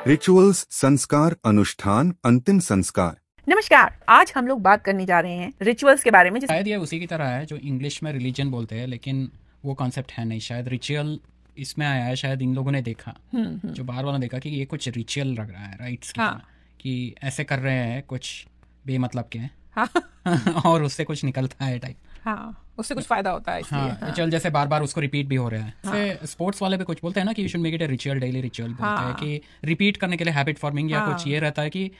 Rituals, संस्कार, अनुष्ठान, अंतिम संस्कार। नमस्कार, आज हम लोग बात करने जा रहे हैं रिचुअल्स के बारे में। शायद ये उसी की तरह है जो इंग्लिश में रिलीजन बोलते हैं, लेकिन वो कॉन्सेप्ट है नहीं। शायद रिचुअल इसमें आया है, शायद इन लोगों ने देखा, जो बाहर वालों ने देखा कि ये कुछ रिचुअल लग रहा है, राइट्स की तरह, कि ऐसे कर रहे हैं कुछ बेमतलब के। हाँ। और उससे कुछ निकलता है टाइप। हाँ, उससे कुछ फायदा होता है इसलिए। हाँ, रिचुअल जैसे बार बार उसको रिपीट भी हो रहा है। हाँ। स्पोर्ट्स वाले भी कुछ बोलते हैं ना कि you should make it a ritual, daily ritual बोलते हैं कि रिपीट करने के लिए हैबिट फॉर्मिंग, या कुछ ये रहता है कि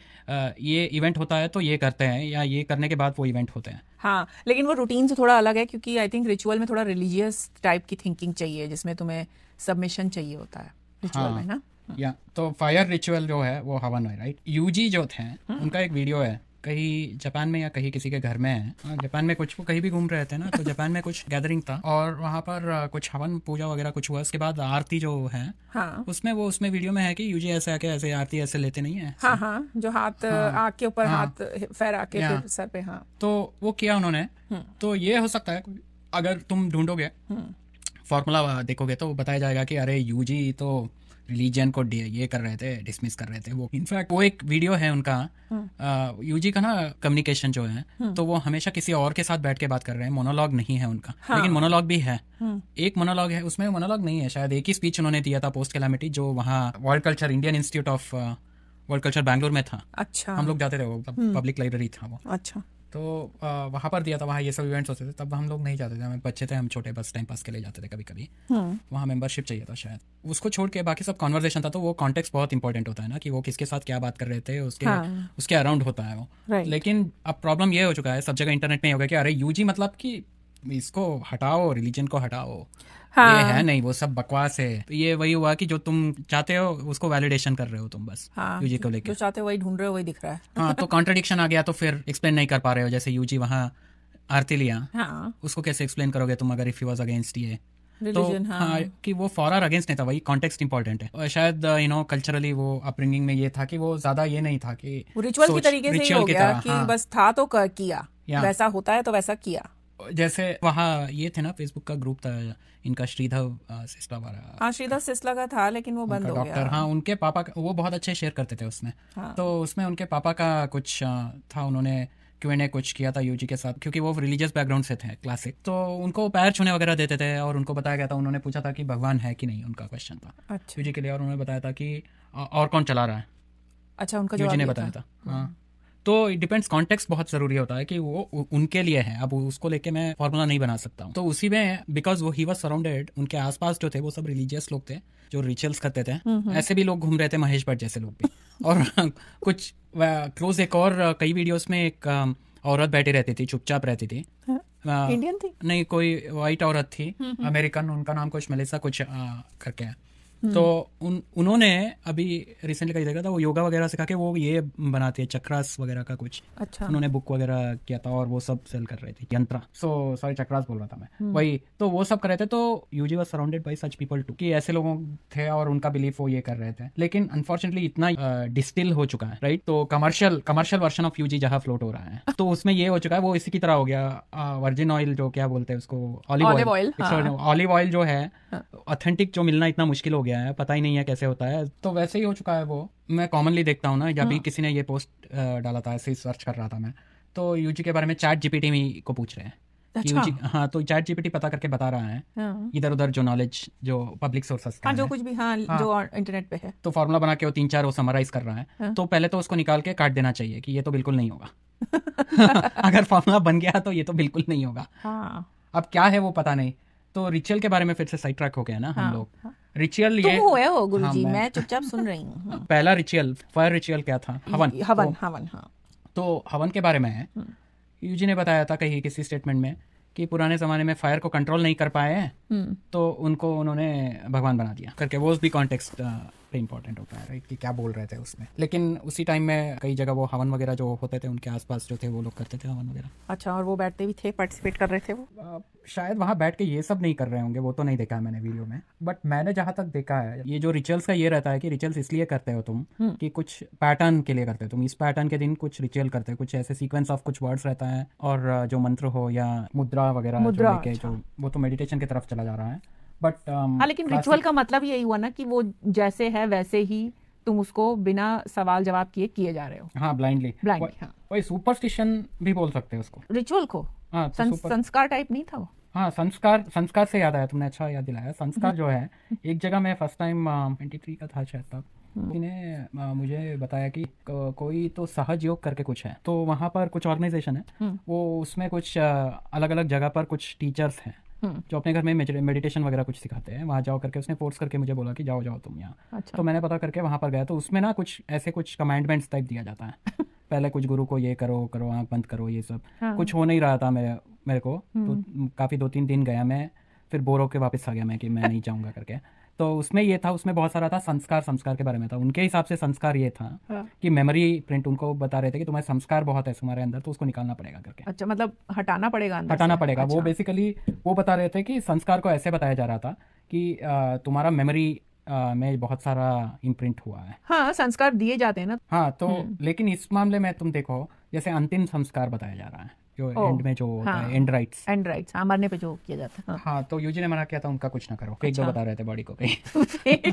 ये इवेंट होता है तो ये करते हैं, या ये करने के बाद वो इवेंट होते हैं। हाँ, लेकिन वो रूटीन से थोड़ा अलग है, क्योंकि आई थिंक रिचुअल में थोड़ा रिलीजियस टाइप की थिंकिंग चाहिए, जिसमें तुम्हें सबमिशन चाहिए होता है रिचुअल में ना। या तो फायर रिचुअल जो है वो हवन है, राइट। यूजी जो थे उनका एक वीडियो है, कहीं जापान में या कहीं किसी के घर में है। जापान में कुछ वो कहीं भी घूम रहे थे ना, तो जापान में कुछ गैदरिंग था और वहाँ पर कुछ हवन पूजा वगैरह कुछ हुआ। उसके बाद आरती जो है, हाँ। उसमें वीडियो में है कि यूजी ऐसे आके ऐसे आरती ऐसे लेते नहीं है। हाँ हाँ, जो हाथ आँख के ऊपर हाथ फहरा के फिर सर पे। हाँ, तो वो किया उन्होंने। तो ये हो सकता है, अगर तुम ढूंढोगे फॉर्मूला देखोगे तो बताया जाएगा कि अरे यूजी तो रिलीजन को ये कर रहे थे, डिसमिस कर रहे थे। वो इनफैक्ट वो एक वीडियो है उनका, यूजी का ना, कम्युनिकेशन जो है, तो वो हमेशा किसी और के साथ बैठ के बात कर रहे हैं। मोनोलॉग नहीं है उनका। हाँ। लेकिन मोनोलॉग भी है। एक मोनोलॉग है, उसमें मोनोलॉग नहीं है। शायद एक ही स्पीच उन्होंने दिया था पोस्ट कैलामिटी, जो वहाँ world culture, Indian institute of world culture Bangalore में था। अच्छा। हम लोग जाते थे, वो पब्लिक लाइब्रेरी था वो। अच्छा। तो वहाँ पर दिया था, वहाँ ये सब इवेंट्स होते थे। तब हम लोग नहीं जाते थे, हमें बच्चे थे, हम छोटे, बस टाइम पास के लिए जाते थे कभी कभी। वहाँ मेंबरशिप चाहिए था शायद। उसको छोड़ के बाकी सब कॉन्वर्सेशन था। तो वो कॉन्टेक्स्ट बहुत इंपॉर्टेंट होता है ना, कि वो किसके साथ क्या बात कर रहे थे, उसके अराउंड होता है वो। लेकिन अब प्रॉब्लम ये हो चुका है, सब जगह इंटरनेट में हो गया कि अरे यूजी मतलब कि इसको हटाओ, रिलीजन को हटाओ। हाँ। ये है नहीं, वो सब बकवास है। तो ये वही हुआ कि जो तुम चाहते हो उसको वैलिडेशन कर रहे हो तुम बस। हाँ, यूजी को लेकर जो चाहते हो वही ढूंढ रहे हो, वही दिख रहा है। हाँ, तो कॉन्ट्रडिक्शन आ गया, तो फिर एक्सप्लेन नहीं कर पा रहे हो। जैसे यूजी वहाँ आरती लिया, हाँ। उसको कैसे एक्सप्लेन करोगे तुम, अगर इफ ही वाज अगेंस्ट ये तो। हाँ, कि वो फॉर और अगेंस्ट नहीं था, वही कॉन्टेक्स्ट इंपॉर्टेंट है। और शायद कल्चरली वो अपब्रिंगिंग में ये था कि वो ज्यादा ये नहीं था कि रिचुअल की तरीके से ही हो गया कि बस था तो किया, वैसा होता है तो वैसा किया। जैसे वहाँ ये थे ना, फेसबुक का ग्रुप था इनका, श्रीधर सिस्ला वाला। हाँ, श्रीधर सिस्ला का था, लेकिन वो बंद हो गया। डॉक्टर, हाँ, उनके पापा का वो बहुत अच्छे शेयर करते थे उसमें। हाँ। तो उसमें उनके पापा का कुछ था, उन्होंने Q&A कुछ किया था यूजी के साथ, क्योंकि वो रिलीजियस बैकग्राउंड से थे, क्लासिक। तो उनको पैर छूने वगैरह देते थे, और उनको बताया गया था, उन्होंने पूछा था कि भगवान है कि नहीं, उनका क्वेश्चन था। अच्छा। यूजी के लिए। और उन्होंने बताया था कि और कौन चला रहा है। अच्छा, उनका यूजी ने बताया था। हाँ, तो इट डिपेंड्स, कॉन्टेक्स्ट बहुत जरूरी होता है कि वो उनके लिए है। अब उसको लेके मैं फॉर्मूला नहीं बना सकता हूँ। तो उसी में बिकॉज वो ही वाज सराउंडेड, उनके आसपास जो थे वो सब रिलीजियस लोग थे जो रिचुअल्स करते थे। ऐसे भी लोग घूम रहे थे, महेश भट्ट जैसे लोग भी। और कुछ क्लोज, एक और कई वीडियोस में एक औरत बैठी रहती थी, चुपचाप रहती थी। इंडियन थी? नहीं, कोई वाइट औरत थी, अमेरिकन। उनका नाम कुछ मेलिसा कुछ करके है। तो उन्होंने अभी रिसेंटली कहीं देखा था, वो योगा वगैरह सिखा के वो ये बनाते हैं, चक्रास वगैरह का कुछ। अच्छा। उन्होंने बुक वगैरह किया था और वो सब सेल कर रहे थे, यंत्रा। सॉरी, चक्रास बोल रहा था मैं, वही। तो वो सब कर रहे थे। तो UG was surrounded by such people too, कि ऐसे लोगों थे और उनका बिलीफ वो ये कर रहे थे। लेकिन अनफॉर्चुनेटली इतना डिस्टिल हो चुका है, राइट। तो कमर्शियल वर्जन ऑफ यूजी जहाँ फ्लोट हो रहा है, तो उसमें ये हो चुका है, वो इसी की तरह हो गया। वर्जिन ऑयल, जो क्या बोलते हैं उसको, ऑलिव ऑयल। ऑलिव ऑयल जो है, ऑथेंटिक जो मिलना इतना मुश्किल हो गया है, पता ही नहीं है कैसे होता है। तो वैसे ही हो चुका है वो। मैं कॉमनली देखता हूँ ना, जब भी किसी ने ये पोस्ट डाला था, ऐसे ही सर्च कर रहा था मैं, तो यूजी के बारे में चैट जीपीटी को पूछ रहे हैं। अच्छा। हाँ, तो चैट जीपीटी पता करके बता रहा है इधर उधर जो नॉलेज, जो पब्लिक सोर्सेस का, जो कुछ भी, हाँ, जो इंटरनेट पे है, तो फॉर्मूला बना के वो 3-4 वो समराइज कर रहा है। तो पहले तो उसको निकाल के काट देना चाहिए कि ये तो बिल्कुल नहीं होगा। अगर फॉर्मूला बन गया तो ये तो बिल्कुल नहीं होगा। अब क्या है वो पता नहीं। तो रिचुअल के बारे में फिर से साइड ट्रैक हो गया ना हम लोग। रिचुअल ये हो गुरुजी, मैं चुपचाप सुन रही हूँ। पहला रिचुअल, फायर रिचुअल क्या था? हवन। हाँ। तो हवन के बारे में है, यूजी ने बताया था कहीं किसी स्टेटमेंट में कि पुराने जमाने में फायर को कंट्रोल नहीं कर पाए हैं, तो उन्होंने भगवान बना दिया करके। वो भी कॉन्टेक्स्ट पे इंपॉर्टेंट होता है, राइट, कि क्या बोल रहे थे उसमें। लेकिन उसी टाइम में कई जगह वो हवन वगैरह जो होते थे, उनके आसपास जो थे वो लोग करते थे हवन वगैरह। अच्छा, और वो बैठते भी थे, पार्टिसिपेट कर रहे थे वो? शायद वहाँ बैठ के ये सब नहीं कर रहे होंगे, वो तो नहीं देखा है मैंने वीडियो में। बट मैंने जहाँ तक देखा है, ये जो रिचुअल्स का ये रहता है कि रिचुअल्स इसलिए करते हो तुम कि कुछ पैटर्न के लिए करते हो तुम। इस पैटर्न के दिन कुछ रिचुअल करते हो, कुछ ऐसे सीक्वेंस ऑफ कुछ वर्ड्स रहता है, और जो मंत्र हो या मुद्रा वगैरह जो लेके, जो वो तो मेडिटेशन की तरफ चला जा रहा है। बट हाँ, लेकिन रिचुअल का मतलब यही हुआ ना कि वो जैसे है वैसे ही तुम उसको बिना सवाल जवाब किए जा रहे हो। हाँ, ब्लाइंडली। हाँ। वही सुपरस्टिशन भी बोल सकते हैं उसको, रिचुअल को। हाँ। तो संस्कार टाइप नहीं था वो। हाँ, संस्कार से याद आया, तुमने अच्छा याद दिलाया। संस्कार जो है, एक जगह मैं फर्स्ट टाइम 23 का था शायद तब, ने मुझे बताया कि कोई तो सहज योग करके कुछ है, तो वहाँ पर कुछ ऑर्गेनाइजेशन है, वो उसमें कुछ अलग अलग जगह पर कुछ टीचर्स हैं जो अपने घर में मेडिटेशन वगैरह कुछ सिखाते हैं। वहाँ जाओ करके उसने फोर्स करके मुझे बोला कि जाओ जाओ तुम यहाँ। अच्छा। तो मैंने पता करके वहाँ पर गया, तो उसमें ना कुछ ऐसे कुछ कमांडमेंट्स टाइप दिया जाता है। पहले कुछ गुरु को ये करो करो, आँख बंद करो, ये सब। हाँ। कुछ हो नहीं रहा था मेरे को, तो काफ़ी 2-3 दिन गया मैं, फिर बोर होके वापस आ गया मैं कि मैं नहीं जाऊँगा करके। तो उसमें ये था, उसमें बहुत सारा था संस्कार के बारे में था। उनके हिसाब से संस्कार ये था कि मेमोरी प्रिंट, उनको बता रहे थे कि तुम्हारे संस्कार बहुत है तुम्हारे अंदर, तो उसको निकालना पड़ेगा करके। अच्छा, मतलब हटाना पड़ेगा अंदर हटाना से। पड़ेगा। अच्छा। वो बेसिकली वो बता रहे थे कि संस्कार को ऐसे बताया जा रहा था कि तुम्हारा मेमोरी में बहुत सारा इम्प्रिंट हुआ है। हाँ, संस्कार दिए जाते हैं ना। हाँ, तो लेकिन इस मामले में तुम देखो, जैसे अंतिम संस्कार बताया जा रहा है, जो एंड में जो होता है, एंड राइट्स। हाँ, मरने पे जो किया जाता है। हाँ, तो यूजी ने मना किया था उनका कुछ ना करो, फेंक दो बता रहे थे बॉडी को कहीं।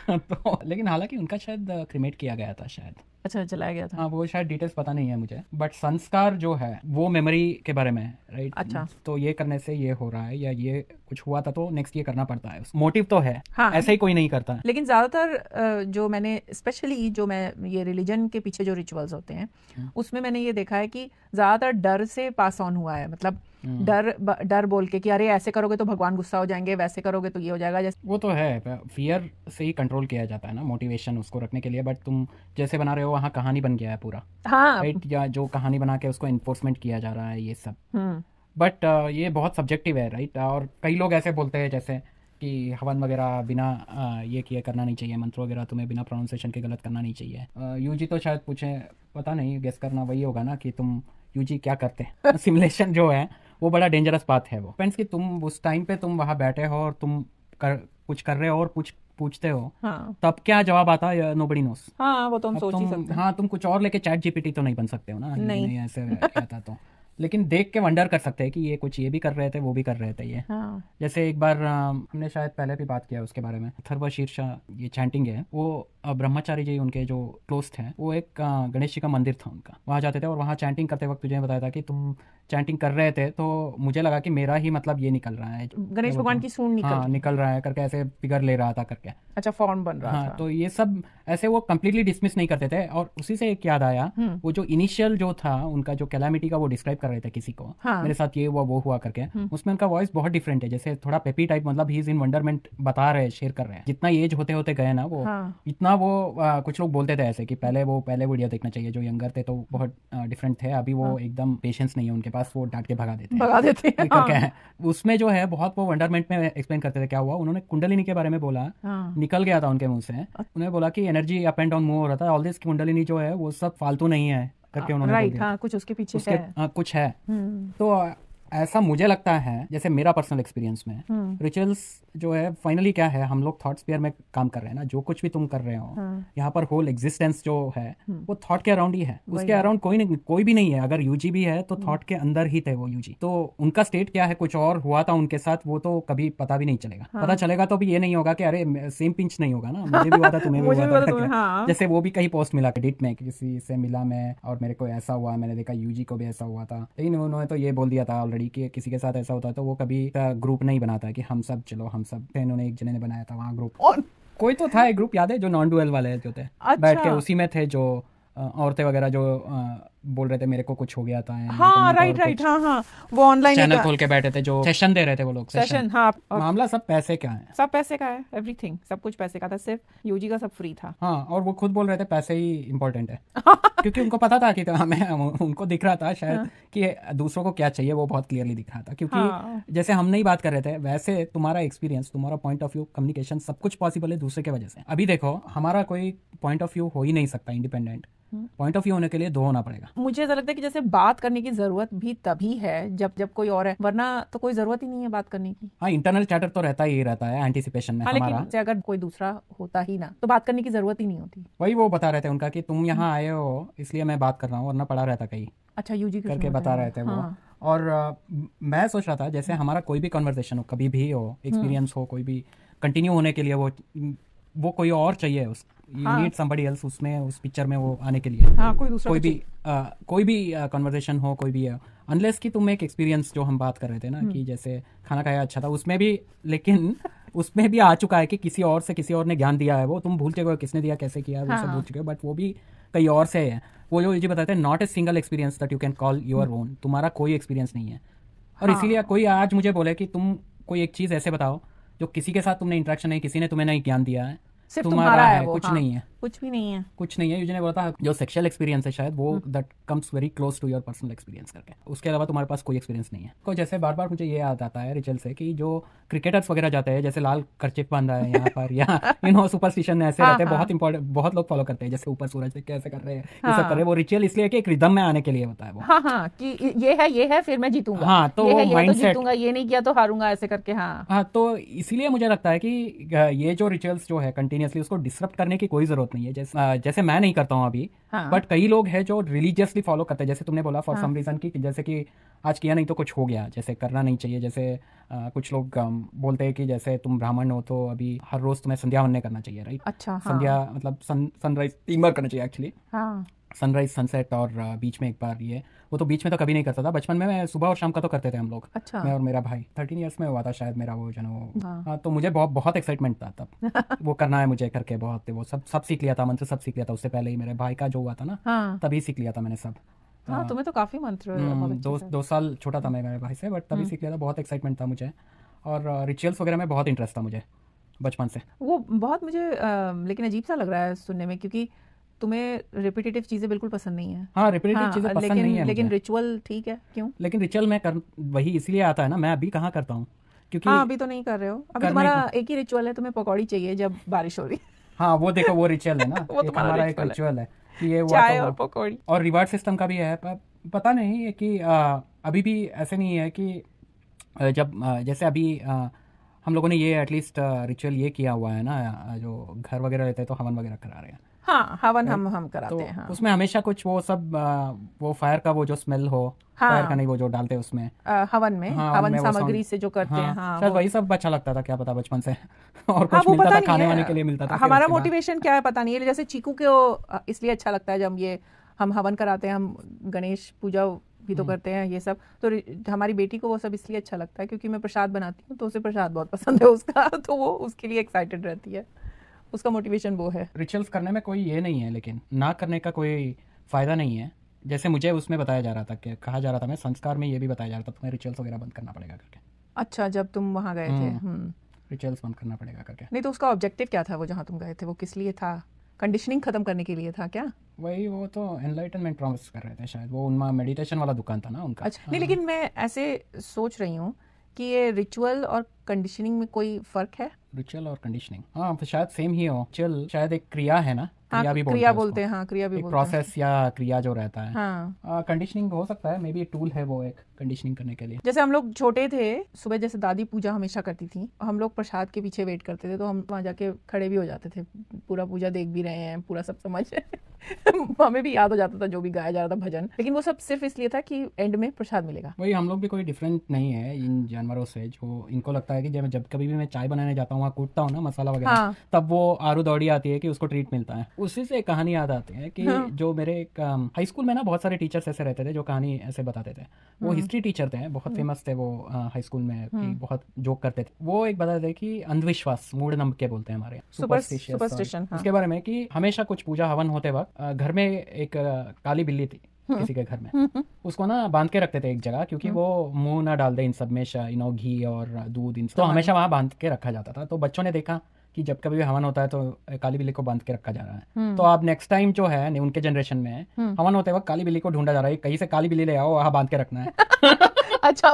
तो लेकिन हालांकि उनका शायद क्रिमेट किया गया था शायद। अच्छा, चलाया गया था। हाँ, वो शायद डिटेल्स पता नहीं है मुझे, बट संस्कार जो है वो मेमोरी के बारे में है, राइट। अच्छा। तो ये करने से ये हो रहा है, या ये कुछ हुआ था तो नेक्स्ट ये करना पड़ता है, मोटिव तो है। हाँ। ऐसे ही कोई नहीं करता। लेकिन ज्यादातर जो मैंने स्पेशली जो मैं ये रिलीजन के पीछे जो रिचुअल्स होते हैं उसमें मैंने ये देखा है कि ज्यादातर डर से पास ऑन हुआ है। मतलब डर बोल के कि अरे ऐसे करोगे तो भगवान गुस्सा हो जाएंगे, वैसे करोगे तो ये हो जाएगा। जैसे वो तो है, फियर से ही कंट्रोल किया जाता है ना, मोटिवेशन उसको रखने के लिए। बट तुम जैसे बना रहे हो, वहाँ कहानी बन गया है पूरा। हाँ। राइट, या जो कहानी बना के उसको इन्फोर्समेंट किया जा रहा है, ये सब। बट ये बहुत सब्जेक्टिव है, राइट। और कई लोग ऐसे बोलते हैं जैसे कि हवन वगैरह बिना ये किए करना नहीं चाहिए, मंत्र वगैरह तुम्हें बिना प्रोनाउंसिएशन के गलत करना नहीं चाहिए। यूजी तो शायद पूछे, पता नहीं, गेस करना वही होगा ना कि तुम यूजी क्या करते हैं। सिमुलेशन जो है वो बड़ा डेंजरस बात है। वो डिपेंड्स कि तुम उस टाइम पे तुम वहाँ बैठे हो और तुम कुछ कर रहे हो और कुछ पूछते हो। हाँ। तब क्या जवाब आता है, नोबडी नोस। हाँ, वो तो हम सोच ही सकते हैं। हाँ, तुम कुछ और लेके चैट जीपीटी तो नहीं बन सकते हो ना, नहीं ऐसे कहता तो। लेकिन देख के वंडर कर सकते हैं कि ये कुछ ये भी कर रहे थे, वो भी कर रहे थे ये। हाँ। जैसे एक बार हमने शायद पहले भी बात किया उसके बारे में, अथर्व शीर्षा ये चैंटिंग है, वो ब्रह्मचारी जी उनके जो क्लोज थे, वो एक गणेश जी का मंदिर था उनका, वहाँ जाते थे और वहाँ चैंटिंग करते वक्त तुझे बताया था कि तुम चैंटिंग कर रहे थे, तो मुझे लगा कि मेरा ही मतलब ये निकल रहा है, गणेश भगवान की सूंड निकल रहा है करके, ऐसे फिगर ले रहा था करके। अच्छा, फॉर्म बन रहा था। हाँ, तो ये सब ऐसे वो कंप्लीटली डिसमिस नहीं करते थे। और उसी से एक याद आया, वो जो इनिशियल जो था उनका जो कैलामिटी का वो डिस्क्राइब कर रहे थे किसी को, मेरे साथ ये हुआ वो हुआ करके, उसमें उनका वॉइस बहुत डिफरेंट है, जैसे थोड़ा पेपी टाइप, मतलब ही इज इन वंडरमेंट बता रहे हैं, शेयर कर रहे हैं। जितना एज होते होते गए ना वो, इतना वो कुछ लोग बोलते थे ऐसे कि पहले वीडियो देखना चाहिए, जो यंगर थे तो बहुत डिफरेंट थे, अभी वो एकदम पेशेंस नहीं है उनके पास, वो डांट के भगा देते हैं। क्या है उसमें जो है, बहुत वो वंडरमेंट में एक्सप्लेन करते थे क्या हुआ। उन्होंने कुंडलिनी के बारे में बोला, निकल गया था उनके मुंह से। उन्होंने बोला कि energy up and down move हो रहा था, ऑल दिस कुंडलिनी जो है वो सब फालतू नहीं है करके उन्होंने बोल दिया। कुछ उसके पीछे कुछ है। तो ऐसा मुझे लगता है, जैसे मेरा पर्सनल एक्सपीरियंस में, रिचुअल्स जो है फाइनली क्या है, हम लोग थॉट स्फीयर में काम कर रहे हैं ना, जो कुछ भी तुम कर रहे हो, यहाँ पर होल एग्जिस्टेंस जो है वो थॉट के अराउंड ही है, उसके अराउंड कोई भी नहीं है। अगर यूजी भी है तो थॉट के अंदर ही थे वो यूजी। तो उनका स्टेट क्या है, कुछ और हुआ था उनके साथ, वो तो कभी पता भी नहीं चलेगा। पता चलेगा तो भी ये नहीं होगा कि अरे सेम पिंच नहीं होगा ना, मुझे भी हुआ था, तुम्हें भी हुआ था। जैसे वो भी कहीं पोस्ट मिला एडिट में, किसी से मिला मैं और मेरे को ऐसा हुआ, मैंने देखा यूजी को भी ऐसा हुआ था, लेकिन उन्होंने तो ये बोल दिया था ऑलरेडी कि किसी के साथ ऐसा होता है तो वो कभी ग्रुप नहीं बनाता कि हम सब चलो हम सब। इन्होंने एक जने ने बनाया था वहाँ ग्रुप, और कोई तो था एक ग्रुप, याद है, जो नॉन डुअल वाले जो थे। अच्छा। बैठ के उसी में थे जो औरतें वगैरह जो बोल रहे थे मेरे को कुछ हो गया था। हाँ, राइट। हाँ, वो ऑनलाइन चैनल खोल के बैठे थे, जो सेशन दे रहे थे वो लोग। सेशन, हाँ। मामला सब पैसे का है, सब पैसे का है, एवरीथिंग, सब कुछ पैसे का था, सिर्फ यूजी का सब फ्री था। हाँ, और वो खुद बोल रहे थे पैसे ही इम्पोर्टेंट है। क्योंकि उनको पता था कि हमें उनको दिख रहा था शायद कि दूसरों को क्या चाहिए, वो बहुत क्लियरली दिख रहा था। क्योंकि जैसे हम नहीं बात कर रहे थे, वैसे तुम्हारा एक्सपीरियंस, तुम्हारा पॉइंट ऑफ व्यू, कम्युनिकेशन, सब कुछ पॉसिबल है दूसरे के वजह से। अभी देखो, हमारा कोई पॉइंट ऑफ व्यू हो ही नहीं सकता इंडिपेंडेंट, पॉइंट ऑफ व्यू होने के लिए दो होना पड़ेगा। मुझे ऐसा लगता है कि जैसे बात करने की जरूरत भी तभी है जब कोई और है, वरना तो कोई जरूरत ही नहीं है बात करने की। हाँ, इंटरनल चैटर तो रहता ही रहता है एंटीसिपेशन में हमारा। लेकिन अगर कोई दूसरा होता ही ना तो बात करने की जरूरत ही नहीं होती। वही वो बता रहे थे उनका कि तुम यहाँ आए हो इसलिए मैं बात कर रहा हूँ, वरना पड़ा रहता कहीं। अच्छा, यूजी करके बता रहे थे वो। और मैं सोच रहा था जैसे हमारा कोई भी कन्वर्सेशन हो, कभी भी हो, एक्सपीरियंस हो, कोई भी कंटिन्यू होने के लिए वो कोई और चाहिए उसका, यू हाँ। नीड समबडी एल्स उसमें, उस पिक्चर में वो आने के लिए। हाँ, कोई दूसरा कोई भी कन्वर्सेशन हो, कोई भी अनलेस कि तुम एक एक्सपीरियंस जो हम बात कर रहे थे ना कि जैसे खाना खाया अच्छा था, उसमें भी लेकिन उसमें भी आ चुका है कि किसी और ने ज्ञान दिया है, वो तुम भूल चुके हो किसने दिया, कैसे किया, वो सब भूल चुके हो, बट वो भी कई और से है। वो जो ये बताते हैं not a single experience that you can call your own, तुम्हारा कोई एक्सपीरियंस नहीं है। और इसीलिए कोई आज मुझे बोले कि तुम कोई एक चीज़ ऐसे बताओ जो किसी के साथ तुमने इंटरेक्शन नहीं, किसी ने तुम्हें नहीं ज्ञान दिया है, सिर्फ तुम्हारा तुम्हारा है, वो, कुछ हाँ, नहीं है, कुछ भी नहीं है। कुछ नहीं है। यूजन ने बोला था जो सेक्सुअल एक्सपीरियंस है शायद वो that comes very close to your personal experience करके, उसके अलावा तुम्हारे पास कोई एक्सपीरियंस नहीं है। तो जैसे बार बार मुझे ये याद आता है रिचुअल से कि जो क्रिकेटर्स वगैरह जाते हैं, जैसे लाल करचिप बांधा है यहाँ पर, या सुपरस्टिशन ऐसे रहते हैं, बहुत इंपॉर्टेंट, बहुत लोग फॉलो करते हैं, जैसे ऊपर सूरज कैसे कर रहे हैं, ये सब कर रहे हैं। वो रिचुअल इसलिए कि एक रिदम में आने के लिए होता है वो। हाँ हाँ, कि ये है फिर मैं जीतूंगा। हाँ, तो ये है, ये तो mindset- जीतूंगा, ये नहीं किया तो हारूंगा, ऐसे करके। हाँ, तो इसीलिए मुझे लगता है कि ये जो रिचुअल्स जो है कंटिन्यूअसली उसको डिसरप्ट करने की कोई जरूरत नहीं है। जैसे मैं नहीं करता हूँ अभी, हाँ। बट कई लोग हैं जो रिलीजियसली फॉलो करते हैं, जैसे तुमने बोला फॉर सम रीजन की जैसे कि आज किया नहीं तो कुछ हो गया, जैसे करना नहीं चाहिए। जैसे कुछ लोग बोलते हैं कि जैसे तुम ब्राह्मण हो तो अभी हर रोज तुम्हें संध्या वंदने करना चाहिए, राइट? अच्छा, हाँ। संध्या मतलब सनराइज 3 बार करना चाहिए एक्चुअली, हाँ, सनराइज, सनसेट और बीच में एक बार। ये वो तो बीच में तो कभी नहीं करता था बचपन में, मैं सुबह और शाम का तो करते थे हम लोग। अच्छा। मैं और मेरा भाई 13 इयर्स में हुआ था शायद मेरा वो जन्म। हाँ। हाँ, तो मुझे बहुत बहुत एक्साइटमेंट था तब वो करना है मुझे करके, बहुत वो सब सीख लिया था, मंत्र सब सीख लिया था उससे पहले ही। मेरे भाई का जो हुआ था ना, हाँ, तभी सीख लिया था मैंने सब। हाँ, तुम्हें तो काफी मंत्र बहुत अच्छे से। 2 साल छोटा था मैं मेरे भाई से, बट तभी सीख लिया था। बहुत एक्साइटमेंट था मुझे, और रिचुअल्स वगैरह में बहुत इंटरेस्ट था मुझे बचपन से। वो बहुत मुझे लेकिन अजीब सा लग रहा है सुनने में, क्योंकि तुम्हें रिपीटेटिव चीजें बिल्कुल पसंद नहीं है। हाँ, रिपीटेटिव चीजें पसंद नहीं है लेकिन मुझे। रिचुअल ठीक है, क्यों? लेकिन रिचुअल में कर वही इसलिए आता है ना, मैं अभी कहाँ करता हूँ क्योंकि हाँ, अभी तो नहीं कर रहे हो। अभी करने तुम्हारा एक ही रिचुअल है, तुम्हें पकौड़ी चाहिए जब बारिश हो रही है। हाँ, वो देखो वो रिचुअल है ना वो एक तुम्हारा हमारा एक ritual है। रिचुअल है कि ये हुआ चाय तो और वो। पकौड़ी। और रिवार्ड सिस्टम का भी है, पता नहीं है कि अभी भी ऐसे नहीं है कि जब जैसे अभी हम लोगों ने ये एटलीस्ट रिचुअल ये किया हुआ है ना, जो घर वगैरह रहते हैं तो हवन वगैरह करा रहे हैं, हाँ, हवन हम कराते तो हैं। हाँ, उसमें हमेशा कुछ वो सब वो फायर का वो जो स्मेल हो, हाँ। फायर का नहीं, वो जो डालते हैं उसमें हवन में, हाँ, हवन उनमें वो सामग्री sound- से जो करते हैं। हाँ, शायद वही सब अच्छा लगता था, क्या पता बचपन से और हाँ, कुछ वो मिलता पता था नहीं खाने है, वाने के लिए मिलता था। फिर हमारा उसके बाद- मोटिवेशन क्या है पता नहीं है। जैसे चीकू को इसलिए अच्छा लगता है जब ये हम हवन कराते हैं, हम गणेश पूजा भी तो करते हैं, ये सब तो हमारी बेटी को वो सब इसलिए अच्छा लगता है क्योंकि मैं प्रसाद बनाती हूँ, तो उसे प्रसाद बहुत पसंद है उसका तो वो उसके लिए एक्साइटेड रहती है, उसका मोटिवेशन वो है। रिचुअल्स करने में कोई ये नहीं है, लेकिन ना करने का कोई फायदा नहीं है। जैसे मुझे उसमें बताया जा रहा था कि कहा जा रहा था, मैं संस्कार में ये भी बताया जा रहा था तुम्हें रिचुअल्स वगैरह बंद करना पड़ेगा करके। अच्छा, जब तुम वहाँ गए थे। रिचुअल्स बंद करना पड़ेगा करके। नहीं तो उसका ऑब्जेक्टिव क्या था, वो जहाँ तुम गए थे वो किस लिए था? कंडीशनिंग खत्म करने के लिए था क्या? वही वो तो एनलाइटनमेंट प्रॉमिस कर रहे थे शायद, वो उनका मेडिटेशन वाला दुकान था ना उनका। अच्छा, नहीं लेकिन मैं ऐसे सोच रही हूँ कि ये रिचुअल और कंडीशनिंग में कोई फर्क है? रिचुअल और कंडीशनिंग हाँ शायद सेम ही हो। रिचुअल शायद एक क्रिया है ना, हाँ, क्रिया भी क्रिया बोलते बोलते हैं। हाँ, क्रिया भी एक बोलते हैं। प्रोसेस या क्रिया जो रहता है। हाँ, कंडीशनिंग हो सकता है, मे बी टूल है वो एक कंडीशनिंग करने के लिए। जैसे हम लोग छोटे थे, सुबह जैसे दादी पूजा हमेशा करती थी, हम लोग प्रसाद के पीछे वेट करते थे, तो हम वहाँ जाके खड़े भी हो जाते थे, पूरा पूजा देख भी रहे हैं, पूरा सब समझ हमें भी याद हो जाता था जो भी गाया जा रहा था भजन, लेकिन वो सब सिर्फ इसलिए था कि एंड में प्रसाद मिलेगा। वही हम लोग भी कोई डिफरेंट नहीं है इन जानवरों से, जो इनको लगता है कि जब कभी भी मैं चाय बनाने जाता हूँ, वहाँ कूटता हूँ ना मसाला वगैरह, हाँ। तब वो आरू दौड़ी आती है कि उसको ट्रीट मिलता है। उसी से कहानी याद आती है कि जो मेरे एक हाई स्कूल में ना बहुत सारे टीचर्स ऐसे रहते थे जो कहानी ऐसे बताते थे। वो हिस्ट्री टीचर थे, बहुत फेमस थे वो हाई स्कूल में, कि बहुत जोक करते थे। वो एक बताते थे कि अंधविश्वास, मूढ़ नम्र बोलते हैं हमारे, सुपरस्टिशन, हाँ। उसके बारे में कि हमेशा कुछ पूजा हवन होते वक्त घर में एक काली बिल्ली थी किसी के घर में, उसको ना बांध के रखते थे एक जगह, क्योंकि वो मुंह ना डाल दे इन सब में घी और दूध, इन सब तो हमेशा वहां बांध के रखा जाता था। तो बच्चों ने देखा कि जब कभी भी हवन होता है तो काली बिल्ली को बांध के रखा जा रहा है। तो अब नेक्स्ट टाइम जो है उनके जनरेशन में हवन होते वक्त काली बिल्ली को ढूंढा जा रहा है, कहीं से काली बिल्ली ले आओ, वहां बांध के रखना है। अच्छा,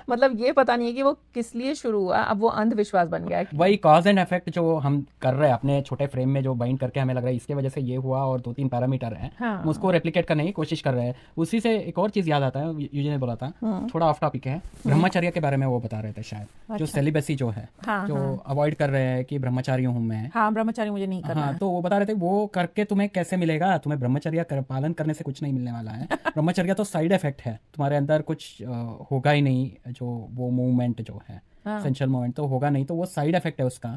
मतलब ये पता नहीं है कि वो किस लिए शुरू हुआ, अब वो अंधविश्वास बन गया है। वही कॉज एंड इफेक्ट जो हम कर रहे हैं अपने छोटे फ्रेम में, जो बाइंड करके हमें लग रहा है इसके वजह से ये हुआ, और 2-3 पैरामीटर हैं, हाँ। उसको रेप्लिकेट करने की कोशिश कर रहे हैं। उसी से एक और चीज याद आता है, यूजी ने बोला था, थोड़ा ऑफ टॉपिक है, ब्रह्मचर्य के बारे में वो बता रहे थे शायद, जो सेलिबेसी जो है, हाँ, जो अवॉइड कर रहे हैं कि ब्रह्मचारी हूँ मैं। हाँ, ब्रह्मचारी मुझे नहीं करना हाँ, तो वो बता रहे थे वो करके तुम्हें कैसे मिलेगा, तुम्हें ब्रह्मचर्य पालन करने से कुछ नहीं मिलने वाला है। ब्रह्मचर्य तो साइड इफेक्ट है, तुम्हारे अंदर कुछ होगा ही नहीं, जो वो मूवमेंट जो है सेंशुअल मूवमेंट तो होगा नहीं, तो वो साइड इफेक्ट है उसका,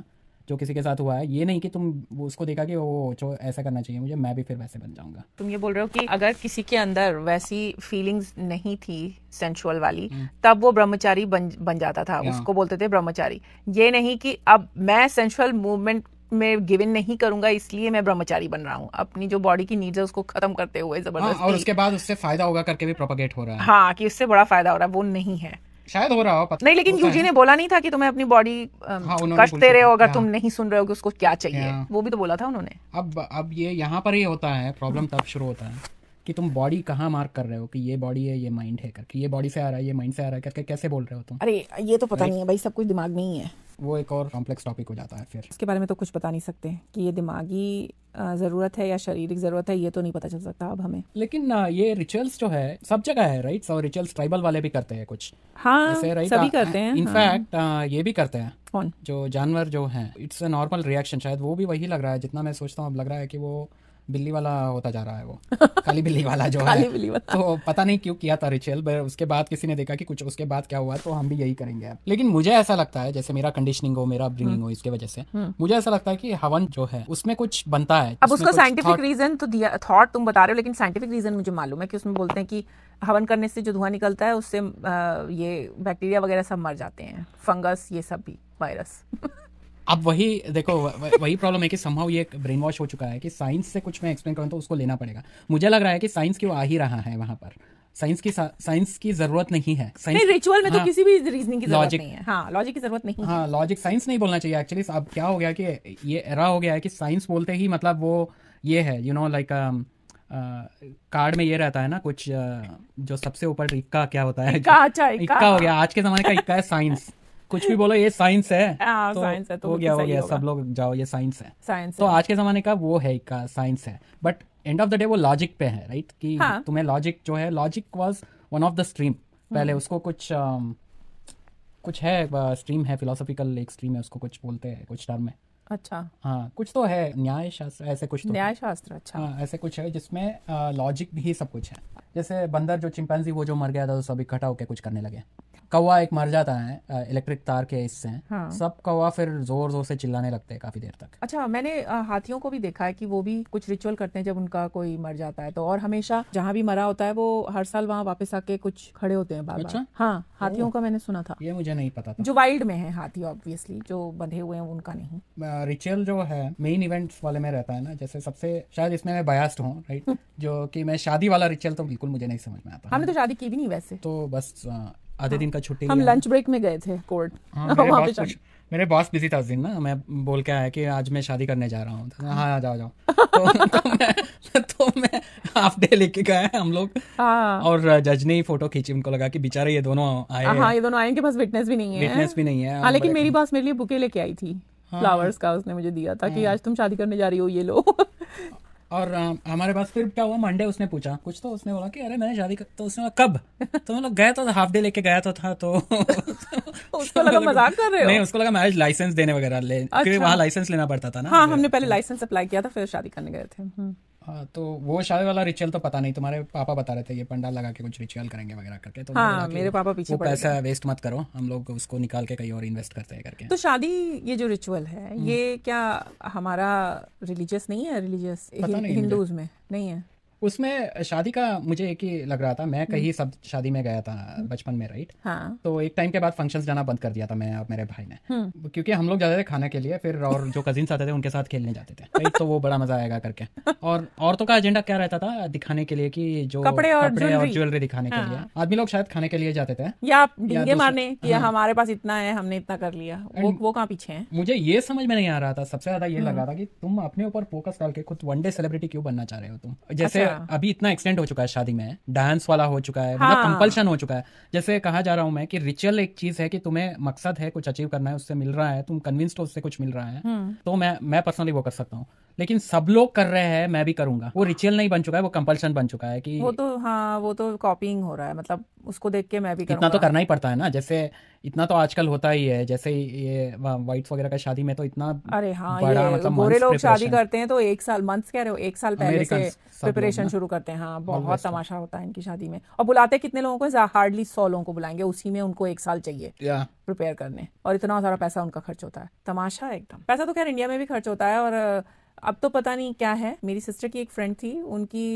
जो किसी के साथ हुआ है, ये नहीं कि तुम वो उसको देखा कि वो जो ऐसा करना चाहिए मुझे, मैं भी फिर वैसे बन जाऊंगा। तुम ये बोल रहे हो कि अगर किसी के अंदर वैसी फीलिंग्स नहीं थी सेंसुअल वाली, तब वो ब्रह्मचारी बन जाता था, उसको बोलते थे ब्रह्मचारी। ये नहीं कि अब मैं सेंसुअल मूवमेंट में गिव इन नहीं करूंगा इसलिए मैं ब्रह्मचारी बन रहा हूँ, अपनी जो बॉडी की नीड्स है उसको खत्म करते हुए जबरदस्ती। और उसके बाद उससे फायदा होगा करके भी प्रोपेगेट हो रहा है। हाँ, कि उससे बड़ा फायदा हो रहा है, वो नहीं है। शायद हो रहा हो, पता नहीं, लेकिन यूजी ने बोला नहीं था कि तुम्हें अपनी बॉडी कष्ट दे रहे हो अगर तुम नहीं सुन रहे हो कि उसको क्या चाहिए, वो भी तो बोला था उन्होंने। अब ये यहाँ पर ही होता है प्रॉब्लम, तब शुरू होता है कि तुम बॉडी कहाँ मार्क कर रहे हो कि ये बॉडी है, ये माइंड है करके, ये बॉडी से आ रहा है, ये माइंड से आ रहा है करके कैसे बोल रहे हो तुम? अरे ये तो पता नहीं है भाई, सब कुछ दिमाग में ही है। वो एक और कॉम्प्लेक्स टॉपिक हो जाता है फिर। इसके बारे में तो कुछ बता नहीं सकते कि ये दिमागी जरूरत है या शारीरिक जरूरत है, ये तो नहीं पता चल सकता अब हमें। लेकिन ये रिचुअल्स जो है सब जगह है, राइट? सब रिचुअल्स ट्राइबल वाले भी करते हैं कुछ। हाँ, right? सभी करते हैं। इनफैक्ट ये भी करते हैं कौन? जो जानवर जो हैं, इट्स अ नॉर्मल रिएक्शन। शायद वो भी वही लग रहा है जितना मैं सोचता हूँ। अब लग रहा है कि वो बिल्ली वाला होता जा रहा है, वो काली बिल्ली वाला जो है। बिल्ली वाला। तो पता नहीं क्यों किया था रिचुअल, उसके बाद किसी ने देखा कि कुछ उसके बाद क्या हुआ, तो हम भी यही करेंगे अब। लेकिन मुझे ऐसा लगता है, जैसे मेरा कंडीशनिंग हो, मेरा अपब्रिंगिंग हो, इसके वजह से मुझे ऐसा लगता है कि हवन जो है उसमें कुछ बनता है। अब उसका साइंटिफिक रीजन तो दिया, थॉट तुम बता रहे हो, लेकिन साइंटिफिक रीजन मुझे मालूम है कि उसमें बोलते हैं कि हवन करने से जो धुआं निकलता है उससे ये बैक्टीरिया वगैरह सब मर जाते हैं, फंगस, ये सब भी, वायरस। अब वही देखो, वही प्रॉब्लम है कि समहाउ ये ब्रेन वॉश हो चुका है कि साइंस से कुछ मैं एक्सप्लेन करूँ तो उसको लेना पड़ेगा। मुझे लग रहा है कि साइंस क्यों आ ही रहा है वहां पर, साइंस की जरूरत नहीं है। नहीं, रिचुअल में तो किसी भी रीजनिंग की जरूरत नहीं है। हाँ, लॉजिक की जरूरत नहीं है। हाँ, लॉजिक, साइंस नहीं बोलना चाहिए एक्चुअली। अब क्या हो गया कि ये एरा हो गया है कि साइंस बोलते ही मतलब वो ये है, यू नो, लाइक कार्ड में ये रहता है ना कुछ, जो सबसे ऊपर इक्का क्या होता है, इक्का हो गया। आज के जमाने का इक्का है साइंस। कुछ भी बोलो ये साइंस है, तो साइंस है, तो हो गया, सब लोग जाओ ये साइंस है। तो है। आज के जमाने का वो है का साइंस है, but end of the day वो लॉजिक पे है, राइट? कि तुम्हें लॉजिक जो है, logic was one of the stream पहले, उसको कुछ है स्ट्रीम है, फिलोसॉफिकल एक स्ट्रीम है, उसको कुछ बोलते हैं कुछ टर्म में। अच्छा, हाँ, कुछ तो है, न्याय शास्त्र ऐसे कुछ, तो न्याय शास्त्र। अच्छा, हाँ, ऐसे कुछ है जिसमें लॉजिक भी सब कुछ है। जैसे बंदर जो चिंपैंजी वो जो मर गया था, तो सब इकट्ठा होकर कुछ करने लगे। कौवा एक मर जाता है इलेक्ट्रिक तार के इससे, सब कौवा फिर जोर जोर से चिल्लाने लगते हैं काफी देर तक। अच्छा, मैंने हाथियों को भी देखा है कि वो भी कुछ रिचुअल करते हैं जब उनका कोई मर जाता है तो, और हमेशा जहाँ भी मरा होता है वो हर साल वहाँ वापस आके कुछ खड़े होते हैं बार-बार। अच्छा? हाँ, हाथियों का मैंने सुना था। ये मुझे नहीं पता था। जो वाइल्ड में है हाथी, ऑब्वियसली जो बंधे हुए हैं उनका नहीं। रिचुअल जो है मेन इवेंट्स वाले में रहता है ना, जैसे सबसे, शायद इसमें मैं बायस्ड हूँ, राइट? जो कि मैं शादी वाला रिचुअल तो बिल्कुल मुझे नहीं समझ में आता। हमने तो शादी की भी नहीं वैसे, तो बस आधे दिन का छुट्टी, हम लंच ब्रेक में गए थे कोर्ट। मेरे बॉस बिजी था उस दिन ना, मैं बोल के आया कि आज मैं शादी करने जा रहा हूँ। हाँ, जाओ तो मैं हाफ डे लेके गया हम लोग। और जज ने ही फोटो खींची, उनको लगा कि बेचारे ये दोनों आए। हाँ, ये दोनों आए, इनके पास विटनेस भी नहीं है। हाँ, लेकिन मेरी बॉस मेरे लिए बुके लेके आई थी, फ्लावर्स का, उसने मुझे दिया था कि आज तुम शादी करने जा रही हो, ये लो। और हमारे पास फिर क्या हुआ, मंडे उसने पूछा कुछ, तो उसने बोला कि अरे मैंने शादी तो उसने बोला कब? तो मतलब गया तो हाफ डे लेके गया तो था, तो उसको लगा मजाक कर रहे हो। नहीं, उसको लगा मैरिज लाइसेंस देने वगैरह क्योंकि वहाँ लाइसेंस लेना पड़ता था ना। हाँ, हमने पहले लाइसेंस अप्लाई किया था, फिर शादी करने गए थे। हाँ, तो वो शादी वाला रिचुअल तो पता नहीं, तुम्हारे पापा बता रहे थे ये पंडाल लगा के कुछ रिचुअल करेंगे वगैरह करके। तो हाँ, मेरे पापा पीछे पड़ गए, पैसा वेस्ट मत करो, हम लोग उसको निकाल के कहीं और इन्वेस्ट करते हैं करके। तो शादी, ये जो रिचुअल है, ये क्या हमारा रिलीजियस नहीं है? रिलीजियस हिंदूज में नहीं है? उसमें शादी का मुझे एक ही लग रहा था, मैं कहीं सब शादी में गया था बचपन में, राइट? हाँ। तो एक टाइम के बाद फंक्शंस जाना बंद कर दिया था मैं और मेरे भाई ने, क्योंकि हम लोग जाते थे खाने के लिए, फिर और जो कजिन्स आते थे उनके साथ खेलने जाते थे, राइट? तो वो बड़ा मजा आएगा करके। और औरतों का एजेंडा क्या रहता था, दिखाने के लिए कि जो कपड़े और ज्वेलरी दिखाने के लिए। आदमी लोग शायद खाने के लिए जाते थे या डींगे मारने कि हमारे पास इतना है, हमने इतना कर लिया। वो कहाँ पीछे है? मुझे ये समझ में नहीं आ रहा था, सबसे ज्यादा ये लगा था कि तुम अपने ऊपर फोकस करके खुद वन डे सेलिब्रिटी क्यों बनना चाह रहे हो तुम? जैसे अभी इतना हो चुका है शादी में, डांस वाला हो चुका है, मतलब कंपल्शन हो चुका है। जैसे कहा जा रहा हूं मैं कि रिचुअल एक चीज है कि तुम्हें मकसद है, कुछ अचीव करना है, उससे मिल रहा है, तुम कन्विंस्ड हो उससे कुछ मिल रहा है, तो मैं पर्सनली वो कर सकता हूँ। लेकिन सब लोग कर रहे हैं मैं भी करूंगा, वो रिचुअल नहीं बन चुका है, वो कंपल्शन बन चुका है कि वो तो हाँ, वो तो कॉपिंग हो रहा है, मतलब उसको देख के मैं भी इतना तो करूंगा। करना ही पड़ता है ना। जैसे इतना तो आजकल होता ही है, जैसे ये वाइट्स वगैरह का शादी में तो इतना अरे हाँ, बड़ा ये मतलब गोरे मंथ्स लोग शादी प्रिपरेशन, करते हैं तो 1 साल, मंथ्स कह रहे हो, 1 साल पहले से अमेरिकन सब लोग प्रिपरेशन ना, शुरू करते हैं। हाँ, बहुत ऑलवेज तमाशा होता है इनकी शादी में। और बुलाते कितने लोगों को? हार्डली 100 लोगों को बुलाएंगे, उसी में उनको 1 साल चाहिए या प्रिपेयर करने, और इतना सारा पैसा उनका खर्च होता है। तमाशा है एकदम। पैसा तो खैर इंडिया में भी खर्च होता है, और अब तो पता नहीं क्या है। मेरी सिस्टर की एक फ्रेंड थी, उनकी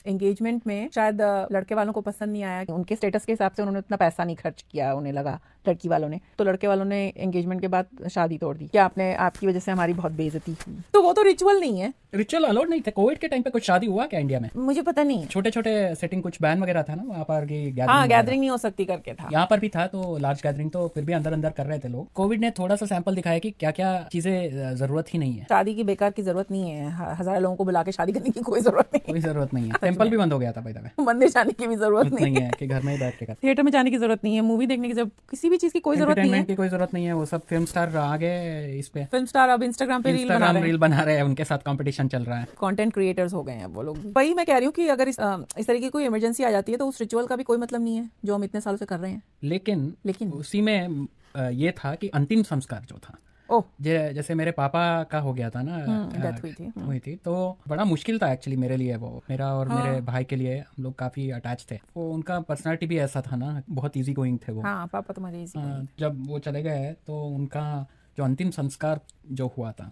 एंगेजमेंट में शायद लड़के वालों को पसंद नहीं आया, उनके स्टेटस के हिसाब से उन्होंने उतना पैसा नहीं खर्च किया, उन्हें लगा लड़की वालों ने, तो लड़के वालों ने एंगेजमेंट के बाद शादी तोड़ दी। क्या आपने, आपकी वजह से हमारी बहुत बेइज्जती की। तो वो तो रिचुअल नहीं है। रिचुअल अलाउड नहीं थे। कोविड के टाइम पे कुछ शादी हुआ क्या इंडिया में? मुझे पता नहीं। छोटे छोटे सेटिंग कुछ बैन वगैरह था ना वहाँ पर कि हाँ, गैदरिंग गैदरिंग नहीं हो सकती करके था। यहाँ पर भी था, तो लार्ज गैदरिंग तो फिर भी अंदर अंदर कर रहे थे लोग। कोविड ने थोड़ा सा सैंपल दिखाया कि क्या क्या चीजें जरूरत ही नहीं है। शादी की बेकार की जरूरत नहीं है, हजार लोगों को बुला के शादी करने की कोई जरूरत नहीं कोई जरूरत नहीं है। टेम्पल भी बंद हो गया था भाई द वे। है, मंदिर जाने की भी जरूरत नहीं नहीं है कि घर में ही बैठ के कर। थिएटर में जाने की जरूरत नहीं है, मूवी देखने की जरूरत, किसी भी चीज की कोई जरूरत नहीं है। एंटरटेनमेंट की कोई जरूरत नहीं है। वो सब फिल्म स्टार आ गए इस पे, फिल्म स्टार अब इंस्टाग्राम पे रील बना इंस्टाग्राम रहे हैं, रील बना रहे हैं, उनके साथ कंपटीशन चल रहा है। कंटेंट क्रिएटर्स हो गए हैं वो लोग। वही मैं कह रही हूँ कि अगर इस तरीके की कोई इमरजेंसी आ जाती है तो उस रिचुअल का भी कोई मतलब नहीं है जो हम इतने सालों से कर रहे हैं। लेकिन उसी में ये था कि अंतिम संस्कार जो था, ओह, जैसे मेरे पापा का हो गया था ना, डेथ हुई थी। तो बड़ा मुश्किल था एक्चुअली मेरे लिए। वो मेरा और मेरे भाई के लिए, हम लोग काफी अटैच थे। वो उनका पर्सनालिटी भी ऐसा था ना, बहुत इजी गोइंग थे वो। हाँ, पापा तुम्हारे इजी जब वो चले गए तो उनका जो अंतिम संस्कार जो हुआ था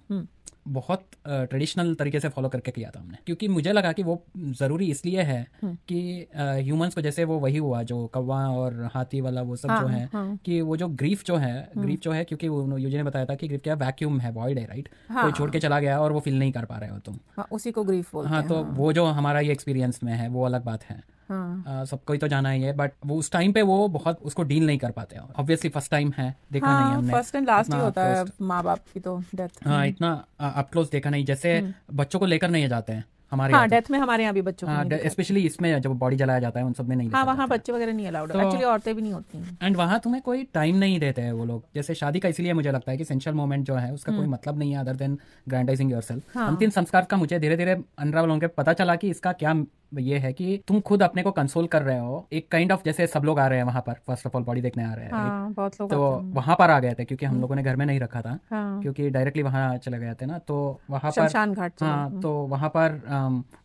बहुत ट्रेडिशनल तरीके से फॉलो करके किया था हमने, क्योंकि मुझे लगा कि वो ज़रूरी इसलिए है कि ह्यूमंस को जैसे वो वही हुआ जो कौवा और हाथी वाला वो सब जो है, कि वो जो ग्रीफ जो है क्योंकि वो यूजी ने बताया था कि ग्रीफ क्या वैक्यूम है, वॉइड है, राइट। कोई छोड़ के चला गया और वो फील नहीं कर पा रहे हो तुम, उसी को ग्रीफ बोलते हैं। हाँ, तो वो जो हमारा ये एक्सपीरियंस में है वो अलग बात है। सबको ही तो जाना ही है, बट वो उस टाइम पे वो बहुत उसको डील नहीं कर पाते। ऑब्वियसली फर्स्ट टाइम है, देखा नहीं हमने, फर्स्ट एंड लास्ट ही होता है माँ बाप की तो डेथ। हाँ, इतना अप क्लोज देखा नहीं। जैसे बच्चों को लेकर नहीं जाते हैं हमारे हाँ, यहाँ डेथ में हमारे यहाँ भी बच्चों को नहीं दिखाते। स्पेशली इसमें जब बॉडी जलाया जाता है उन सब में नहीं हाँ, दिखाया वहाँ जाता है। बच्चे वगैरह नहीं अलाउड, तो- एक्चुअली औरतें भी नहीं होती हैं। एंड वहाँ तुम्हें कोई टाइम नहीं देते हैं वो लोग। जैसे शादी का इसलिए मुझे लगता है कि सेंशुअल मोमेंट जो है उसका कोई मतलब नहीं है अदर देन ग्रैंडाइजिंग योरसेल्फ। अंतिम संस्कार का मुझे धीरे धीरे अनरावल होकर पता चला कि इसका क्या ये है कि तुम खुद अपने को कंसोल कर रहे हो। एक काइंड ऑफ, जैसे सब लोग आ रहे हैं वहां पर, फर्स्ट ऑफ ऑल बॉडी देखने आ रहे हैं, हाँ, बहुत लोग तो वहां पर आ गए थे क्योंकि हम लोगों ने घर में नहीं रखा था, क्योंकि डायरेक्टली वहां चले गए थे ना, तो वहां पर शमशान घाट। हाँ, तो वहां पर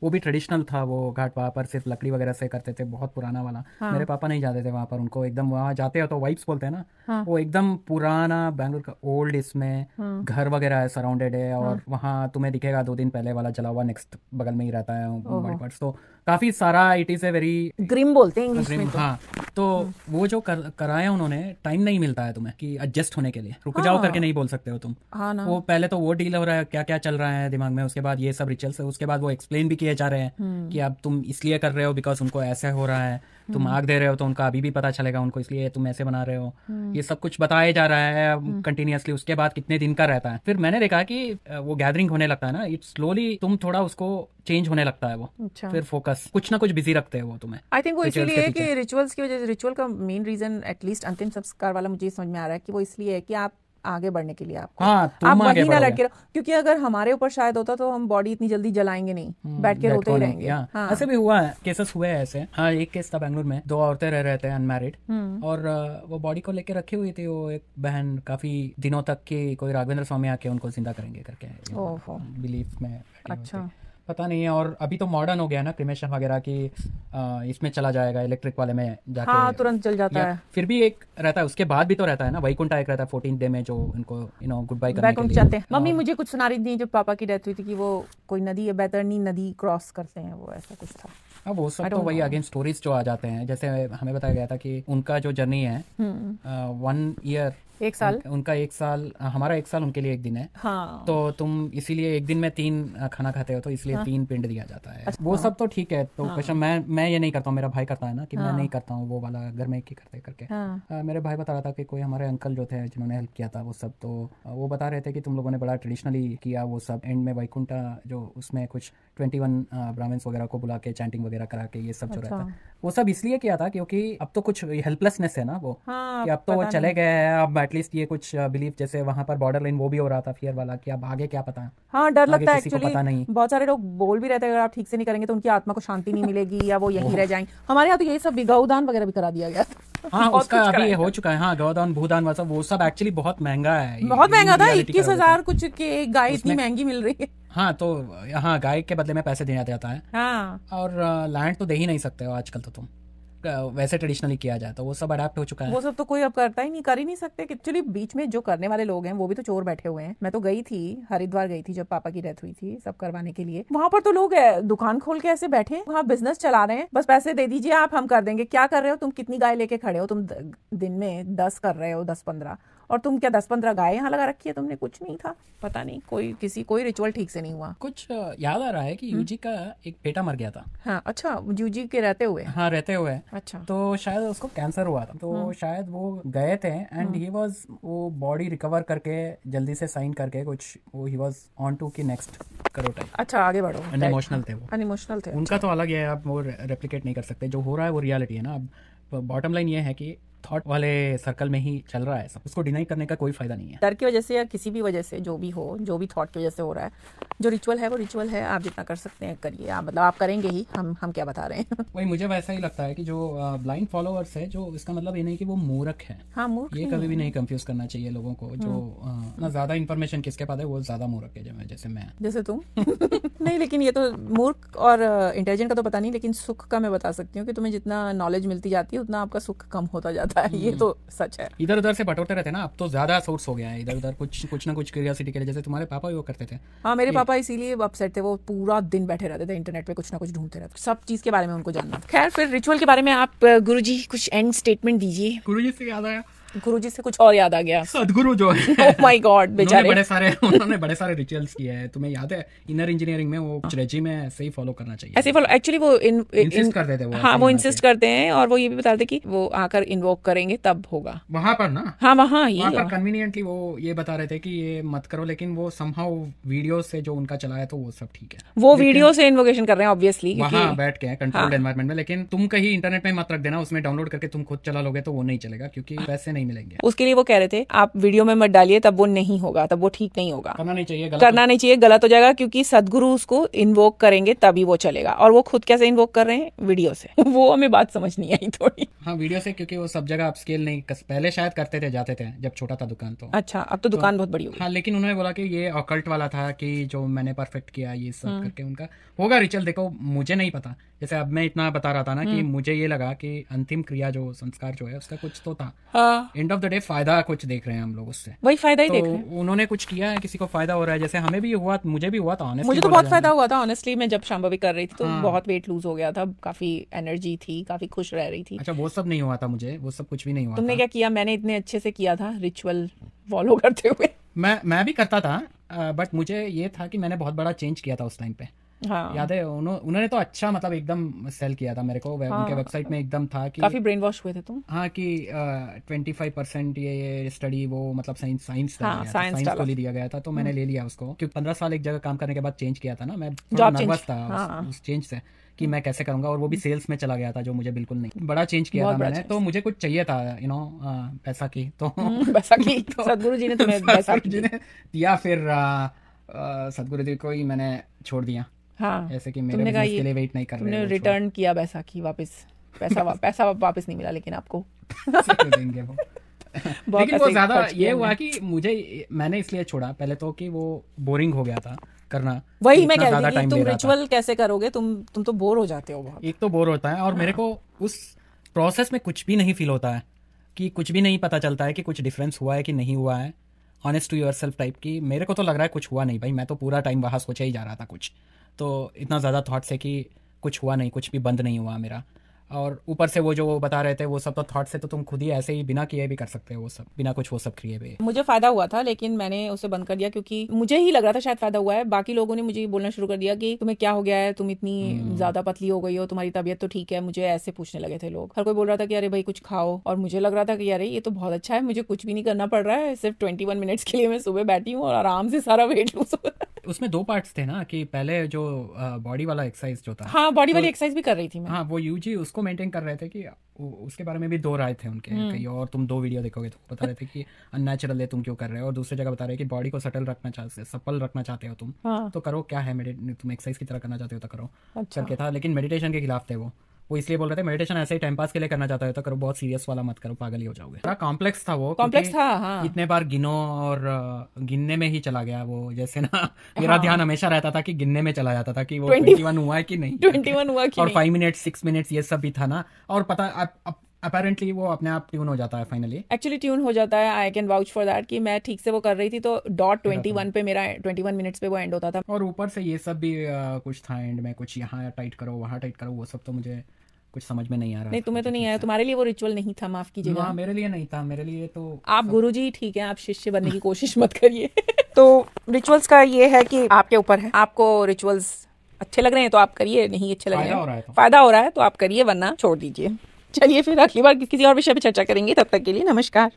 वो भी ट्रेडिशनल था वो घाट। वहां पर सिर्फ लकड़ी वगैरह से करते थे, बहुत पुराना वाला। मेरे पापा नहीं जाते थे वहां पर, उनको एकदम, वहां जाते हो तो वाइब्स बोलते हैं ना, वो एकदम पुराना बैंगलोर का ओल्ड, इसमें घर वगैरह है, सराउंडेड है, और वहां तुम्हें दिखेगा 2 दिन पहले वाला जला हुआ नेक्स्ट बगल में ही रहता है बॉडी पार्ट्स। तो काफी सारा it is a very grim बोलते हैं इंग्लिश में। हाँ, तो वो जो कराया उन्होंने, टाइम नहीं मिलता है तुम्हें कि एडजस्ट होने के लिए। रुक जाओ करके नहीं बोल सकते हो तुम। हाँ ना। वो पहले तो वो डील हो रहा है, क्या क्या चल रहा है दिमाग में, उसके बाद ये सब रिचुअल्स है, उसके बाद वो एक्सप्लेन भी किए जा रहे हैं कि अब तुम इसलिए कर रहे हो बिकॉज उनको ऐसे हो रहा है, तुम आग दे रहे हो तो उनका अभी भी पता चलेगा उनको, इसलिए तुम ऐसे बना रहे हो। ये सब कुछ बताया जा रहा है कंटिन्यूअसली। उसके बाद कितने दिन का रहता है, फिर मैंने देखा कि वो गैदरिंग होने लगता है ना, इट स्लोली तुम थोड़ा उसको चेंज होने लगता है वो। अच्छा। फिर फोकस कुछ ना कुछ बिजी रखते हैं वो तुम्हें। आई थिंक वो इसीलिए है कि रिचुअल्स की वजह से, रिचुअल का मेन रीजन एटलीस्ट अंतिम संस्कार वाला मुझे समझ में आ रहा है कि वो इसलिए है कि आप आगे बढ़ने के लिए आपको, आप वहीं ना लटके रहो। क्योंकि अगर हमारे ऊपर शायद होता तो हम बॉडी इतनी जल्दी जलाएंगे नहीं, बैठ के रोते ही रहेंगे। हाँ, ऐसे भी हुआ है, केसेस हुए हैं ऐसे। हाँ, एक केस था बैंगलोर में, 2 औरतें रह रहे थे अनमैरिड, और वो बॉडी को लेके रखी हुई थी। वो एक बहन काफी दिनों तक की, कोई राघवेंद्र स्वामी आके उनको जिंदा करेंगे करके बिलीफ में। अच्छा, पता नहीं है। और अभी तो मॉडर्न हो गया ना क्रिमेशन वगैरह की, इसमें चला जाएगा इलेक्ट्रिक वाले में जाके। हाँ, तुरंत जल जाता है। फिर भी एक रहता है, उसके बाद भी तो रहता है ना, वैकुंठा एक रहता है 14th डे में, जो उनको गुड बाय करने के लिए जाते हैं। मम्मी मुझे कुछ सुना रही थी जब पापा की डेथ हुई थी कि वो कोई नदी है, बैतरनी नदी क्रॉस करते हैं, वो ऐसा कुछ था। अब वो सब तो वही अगेन स्टोरीज जो आ जाते हैं। जैसे हमें बताया गया था कि उनका जो जर्नी है 1 ईयर, 1 साल, उनका 1 साल, हमारा 1 साल उनके लिए 1 दिन है। हाँ। तो तुम इसीलिए 1 दिन में 3 खाना खाते हो, तो इसलिए 3 पिंड दिया जाता है। वो सब तो ठीक है। तो क्वेश्चन मैं ये नहीं करता हूँ, मेरा भाई करता है ना, कि मैं नहीं करता हूँ वो वाला घर में करते करके। मेरे भाई बता रहा था कि कोई हमारे अंकल जो थे जिन्होंने हेल्प किया था वो सब, तो वो बता रहे थे कि तुम लोगों ने बड़ा ट्रेडिशनली किया वो सब। एंड में वैकुंठा जो उसमें कुछ 21 ब्राह्मण्स वगैरह को बुला के चैंटिंग वगैरह करा के ये सब जो रहता है, वो सब इसलिए किया था क्योंकि अब तो कुछ हेल्पलेसनेस है ना वो, कि अब तो वो चले गए हैं, अब एटलीस्ट ये कुछ बिलीफ, जैसे वहां पर बॉर्डर लाइन वो भी हो रहा था फियर वाला कि अब आगे क्या पता है। हाँ, डर लगता है किसी को पता नहीं। एक्चुअली। बहुत सारे लोग बोल भी रहते हैं अगर आप ठीक से नहीं करेंगे तो उनकी आत्मा को शांति नहीं मिलेगी या वो यहीं रह जाएंगे। हमारे यहाँ तो यही सब गौदान वगैरह भी करा दिया गया था। हाँ, बहुत उसका कुछ अभी कराया हो चुका है। हाँ, गौदान भूदान वो सब एक्चुअली बहुत महंगा है। बहुत महंगा था, reality का 21,000 कुछ की एक गाय इतनी महंगी मिल रही है। हाँ, तो हाँ, गाय के बदले में पैसे दिया जाता है। हाँ, और लैंड तो दे ही नहीं सकते हो आजकल तो तुम, वैसे ट्रेडिशनली किया जाए तो वो सब अडेप्ट हो चुका है। वो सब तो कोई अब करता ही नहीं, कर ही नहीं सकते। एक्चुअली बीच में जो करने वाले लोग हैं वो भी तो चोर बैठे हुए हैं। मैं तो गई थी, हरिद्वार गई थी जब पापा की डेथ हुई थी, सब करवाने के लिए। वहां पर तो लोग दुकान खोल के ऐसे बैठे हैं, वहाँ बिजनेस चला रहे हैं, बस पैसे दे दीजिए आप, हम कर देंगे। क्या कर रहे हो तुम? कितनी गाय लेके खड़े हो तुम? दिन में 10 कर रहे हो, 10-15, और तुम क्या 10-15 गाय यहाँ लगा रखी है तुमने? कुछ नहीं था, पता नहीं कोई रिचुअल ठीक से नहीं हुआ। कुछ याद आ रहा है कि यूजी का एक बेटा मर गया था। हाँ, अच्छा, यूजी के रहते हुए? हाँ, रहते हुए। अच्छा, तो शायद उसको कैंसर हुआ था, तो शायद वो गए थे एंड ही वाज, वो बॉडी रिकवर करके जल्दी से साइन करके कुछ, वो ही वाज ऑन टू की नेक्स्ट करो टाइप। अच्छा, आगे बढ़ो। अनइमोशनल थे वो, अनइमोशनल थे। उनका तो अलग है, आप वो रेप्लिकेट नहीं कर सकते। जो हो रहा है वो रियलिटी है ना। अब बॉटम लाइन ये है कि थॉट वाले सर्कल में ही चल रहा है सब, उसको डिनाई करने का कोई फायदा नहीं है। डर की वजह से या किसी भी वजह से, जो भी हो, जो भी थॉट की वजह से हो रहा है, जो रिचुअल है वो रिचुअल है। आप जितना कर सकते हैं करिए, आप मतलब आप करेंगे ही, हम क्या बता रहे हैं। वही मुझे वैसा ही लगता है कि जो ब्लाइंड फॉलोअर्स है, जो इसका मतलब ये नहीं कि वो मूर्ख है। हाँ, मूर्ख ये कभी भी नहीं कंफ्यूज करना चाहिए लोगों को। जो ना ज्यादा इन्फॉर्मेशन किसके पास है वो ज्यादा मूर्ख है, जैसे मैं, जैसे तुम। नहीं, लेकिन ये तो मूर्ख और इंटेलिजेंट का तो पता नहीं, लेकिन सुख का मैं बता सकती हूँ कि तुम्हें जितना नॉलेज मिलती जाती है उतना आपका सुख कम होता जाता है। ये तो सच है। इधर उधर से बटोरते रहते हैं ना, अब तो ज्यादा सोर्स हो गया है इधर उधर कुछ ना कुछ क्यूरियोसिटी के लिए। जैसे तुम्हारे पापा भी वो करते थे। हाँ, मेरे पापा इसीलिए अपसेट थे, वो पूरा दिन बैठे रहते थे इंटरनेट पे, कुछ ना कुछ ढूंढते रहते, सब चीज के बारे में उनको जानना। खैर, फिर रिचुअल के बारे में आप गुरुजी कुछ एंड स्टेटमेंट दीजिए। गुरुजी से याद आया, गुरुजी से कुछ और याद आ गया। सदगुरु जो है, ओह माय गॉड, बेचारे। उन्होंने बड़े सारे रिचुअल्स किए हैं। तुम्हें याद है इनर इंजीनियरिंग में वो कुछ रेजी में ऐसे ही फॉलो करना चाहिए, ऐसे फॉलो। एक्चुअली वो इंसिस्ट करते थे वो। हाँ, वो इंसिस्ट करते हैं और वो ये भी बताते कि वो आकर इन्वोक करेंगे तब होगा वहां पर ना। हाँ, वहाँ पर कन्वीनियंटली वो ये बता रहे थे कि ये मत करो, लेकिन वो समहाउ वीडियो से जो उनका चला है तो वो सब ठीक है। वो वीडियो से इन्वोकेशन कर रहे हैं ऑब्वियसली, वहाँ बैठ के कंट्रोल्ड एनवायरनमेंट में। लेकिन तुम कहीं इंटरनेट में मत रख देना, उसमें डाउनलोड करके तुम खुद चला लोगे तो वो नहीं चलेगा, क्योंकि पैसे नहीं मिलेंगे। उसके लिए वो कह रहे थे आप वीडियो में मत डालिए, तब वो नहीं होगा, तब वो ठीक नहीं होगा, करना नहीं चाहिए, गलत हो जाएगा, क्योंकि सदगुरु उसको इन्वोक करेंगे तभी वो चलेगा। और वो खुद कैसे इन्वोक कर रहे हैं? वीडियो से। वो हमें बात समझ नहीं आई थोड़ी। हाँ, वीडियो से, क्योंकि वो सब जगह आप स्केल नहीं पहले शायद करते थे, जाते थे जब छोटा था दुकान तो। अच्छा, अब तो दुकान बहुत बड़ी हो गई। हाँ, लेकिन उन्होंने बोला कि ये ऑकल्ट वाला था कि जो मैंने परफेक्ट किया ये सब करके उनका होगा रिचुअल। देखो, मुझे नहीं पता, जैसे अब मैं इतना बता रहा था ना कि मुझे ये लगा कि अंतिम क्रिया जो संस्कार जो है उसका कुछ तो था। एंड ऑफ द डे फायदा कुछ देख रहे हैं हम लोग उससे, वही फायदा ही तो देख रहे हैं। उन्होंने कुछ किया है, किसी को फायदा हो रहा है। जैसे हमें भी हुआ, मुझे भी हुआ था ऑनेस्टली, मुझे तो बहुत फायदा हुआ था ऑनेस्टली। मैं जब शांभवी कर रही थी तो बहुत वेट लूज हो गया था, काफी एनर्जी थी, काफी खुश रह रही थी। अच्छा, वो सब नहीं हुआ था मुझे, वो सब कुछ भी नहीं हुआ तुमने था। क्या किया? मैंने इतने अच्छे से किया था रिचुअल फॉलो करते हुए। मैं भी करता था, बट मुझे ये था कि मैंने बहुत बड़ा चेंज किया था उस टाइम पे। हाँ, याद है उन्होंने तो अच्छा मतलब एकदम सेल किया था मेरे को। उनके वेबसाइट में एकदम था कि काफी ब्रेन वॉश हुए थे तुम। हाँ, कि 25% ये स्टडी वो मतलब साइंस साइंस को ले दिया गया था, तो मैंने ले लिया उसको। क्योंकि 15 साल एक जगह काम करने के बाद चेंज किया था ना, मैं थोड़ा नर्वस था उस चेंज से कि मैं कैसे करूंगा, और वो भी सेल्स में चला गया था जो मुझे बिल्कुल नहीं। बड़ा चेंज किया था मैंने, तो मुझे कुछ चाहिए था पैसा की, तो पैसा की सदगुरु जी ने तुम्हें पैसा जी ने दिया। फिर सदगुरु जी को ही मैंने छोड़ दिया। हाँ, ऐसे कि मेरे बिजनेस के लिए वेट नहीं कर रहे। तुमने रिटर्न किया बैसाखी वापस, पैसा वापस नहीं मिला, लेकिन आपको देंगे वो। लेकिन वो ज्यादा ये हुआ कि मैंने इसलिए छोड़ा पहले तो कि वो बोरिंग हो गया था करना। वही मैं कह रही थी, तुम रिचुअल कैसे करोगे? तुम तो बोर हो जाते हो बहुत। एक तो बोर होता है, और मेरे को उस प्रोसेस में कुछ भी नहीं फील होता है, कि कुछ भी नहीं पता चलता है कि कुछ डिफरेंस हुआ है कि नहीं हुआ है। ऑनेस्ट टू योरसेल्फ टाइप की मेरे को तो लग रहा है कुछ हुआ नहीं भाई। मैं तो पूरा टाइम वहाँ सोचा ही जा रहा था कुछ, तो इतना ज़्यादा थॉट्स है कि कुछ हुआ नहीं, कुछ भी बंद नहीं हुआ मेरा। और ऊपर से वो जो बता रहे थे वो सब तो थॉट से तो तुम खुद ही ऐसे ही बिना किए भी कर सकते हो, वो सब बिना कुछ वो सब किए भी। मुझे फायदा हुआ था, लेकिन मैंने उसे बंद कर दिया क्योंकि मुझे ही लग रहा था शायद फायदा हुआ है। बाकी लोगों ने मुझे बोलना शुरू कर दिया कि तुम्हें क्या हो गया है, तुम इतनी ज्यादा पतली हो गई हो, तुम्हारी तबीयत तो ठीक है। मुझे ऐसे पूछने लगे थे लोग। हर कोई बोल रहा था कि अरे भाई कुछ खाओ, और मुझे लग रहा था कि अरे ये तो बहुत अच्छा है, मुझे कुछ भी नहीं करना पड़ रहा है, सिर्फ 21 मिनट्स के लिए मैं सुबह बैठी हूँ और आराम से सारा वेट लूज हो रहा है। उसमें 2 पार्ट्स थे ना, कि पहले जो बॉडी वाला एक्सरसाइज जो था, हाँ बॉडी वाली तो एक्सरसाइज भी कर रही थी मैं। हाँ वो यूजी उसको मेंटेन कर रहे थे कि उसके बारे में भी 2 राय थे उनके कहीं, और तुम 2 वीडियो देखोगे तो बता रहे थे कि अननेचुरल है, तुम क्यों कर रहे हो, और दूसरी जगह बता रहे हैं कि बॉडी को सपल रखना चाहते हो तुम, हाँ तो करो, क्या है, तुम एक्सरसाइज की तरह करना चाहते हो तो करो, अच्छा करके था। लेकिन मेडिटेशन के खिलाफ थे वो इसलिए बोल रहे थे मेडिटेशन ऐसे ही टाइम पास के लिए करना चाहते हो तो करो, बहुत सीरियस वाला मत करो, पागल ही हो जाओगे। बड़ा कॉम्प्लेक्स था वो, कॉम्प्लेक्स क्योंकि था हाँ। इतने बार गिनो और गिनने में ही चला गया वो, जैसे ना मेरा ध्यान हमेशा रहता था कि गिनने में चला जाता था कि वो 21 हुआ है कि नहीं, 21 हुआ कि और नहीं। 5 मिनट्स 6 मिनट्स ये सब भी था ना, और पता अपेरेंटली वो अपने आप ट्यून हो जाता है फाइनली, एक्चुअली ट्यून हो जाता है। I can vouch for that कि मैं ठीक से वो कर रही थी तो डॉट 21 पे मेरा 21 मिनट्स पे वो एंड होता था। और ऊपर से ये सब भी कुछ था एंड में, कुछ यहाँ टाइट करो वहाँ टाइट करो, वो सब तो मुझे कुछ समझ में नहीं आ रहा। नहीं तुम्हें तो नहीं आया, तुम्हारे लिए वो रिचुअल नहीं था, माफ कीजिएगा। हाँ मेरे लिए नहीं था, मेरे लिए तो आप गुरुजी ठीक है, आप शिष्य बनने की कोशिश मत करिए। तो रिचुअल्स का ये है कि आपके ऊपर है, आपको रिचुअल्स अच्छे लग रहे हैं तो आप करिए, नहीं अच्छे लग रहे हैं फायदा हो रहा है तो आप करिए, वरना छोड़ दीजिए। चलिए फिर अगली बार किसी और विषय पे चर्चा करेंगे, तब तक के लिए नमस्कार।